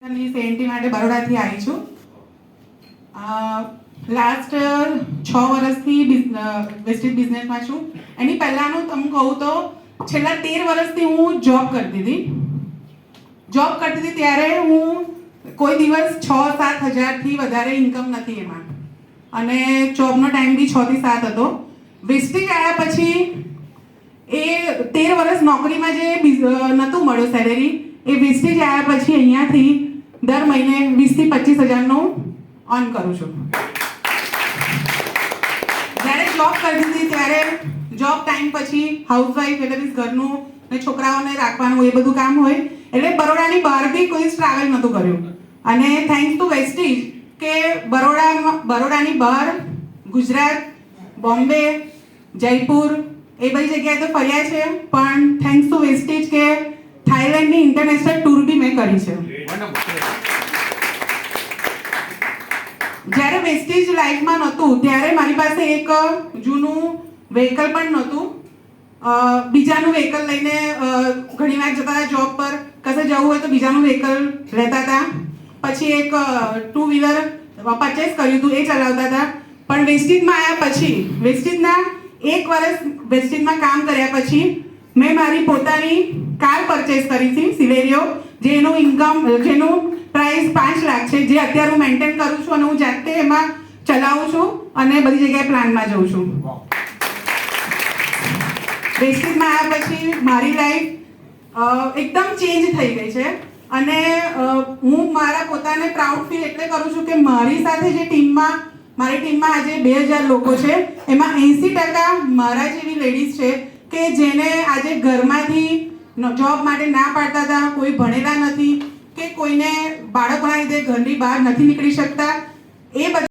સેન્ટી માટે બરોડાથી આવી છું. લાસ્ટ 6 વર્ષથી વેસ્ટેજ બિઝનેસમાં છું. એની પહેલાંનું તમને કહું તો છેલ્લા 13 વર્ષથી હું જોબ કરતી હતી. ત્યારે હું કોઈ દિવસ 6-7 હજારથી વધારે ઇન્કમ નથી એમાં, અને જોબનો ટાઈમ બી 6 થી 7 હતો. વેસ્ટેજ આવ્યા પછી એ 13 વર્ષ નોકરીમાં જે નહોતું મળ્યો સેલેરી, એ વેસ્ટેજ આવ્યા પછી અહીંયાથી દર મહિને 20 થી 25 હજારનું અર્ન કરું છું. જ્યારે જોબ કરતી હતી ત્યારે જોબ ટાઈમ પછી હાઉસવાઈફ એટલે મીન્સ ઘરનું ને છોકરાઓને રાખવાનું એ બધું કામ હોય, એટલે બરોડાની બહાર બી કોઈ ટ્રાવેલ નહોતું કર્યું. અને થેન્ક્સ ટુ વેસ્ટેજ કે બરોડાની બહાર ગુજરાત, બોમ્બે, જયપુર એ બધી જગ્યાએ તો ફર્યા છે, પણ થેન્ક્સ ટુ વેસ્ટેજ કે થાઈલેન્ડની ઇન્ટરનેશનલ ટૂર બી મેં કરી છે. જ્યારે વેસ્ટેજ લાઈફમાં નહોતું ત્યારે મારી પાસે એક જૂનું વ્હીકલ પણ નહોતું. બીજાનું વ્હીકલ લઈને ઘણીવાર જતા હતા જોબ પર, કશે જવું હોય તો બીજાનું વ્હીકલ રહેતા હતા. પછી એક 2 વ્હીલર પરચેસ કર્યું હતું, એ ચલાવતા હતા. પણ વેસ્ટેજમાં આવ્યા પછી, વેસ્ટેજના 1 વર્ષ વેસ્ટેજમાં કામ કર્યા પછી મેં મારી પોતાની કાર પરચેસ કરી હતી, સિલેરિયો, જેનું પ્રાઇસ 5 લાખ છે, જે અત્યારે હું મેન્ટેન કરું છું અને હું જાતે એમાં ચલાવું છું અને બધી જગ્યાએ પ્લાનમાં જઉં છું. વેસ્ટેજમાં આવ્યા પછી મારી લાઈફ એકદમ ચેન્જ થઈ ગઈ છે. અને હું મારા પોતાને પ્રાઉડ ફીલ એટલે કરું છું કે મારી સાથે જે મારી ટીમમાં આજે 2000 લોકો છે, એમાં 80% મારા જેવી લેડીઝ છે કે જેને આજે ઘરમાંથી જોબ માટે ના પાડતા હતા, કોઈ ભણેલા નથી કે કોઈને બાળકોના લીધે ઘરની બહાર નથી નીકળી શકતા, એ બધા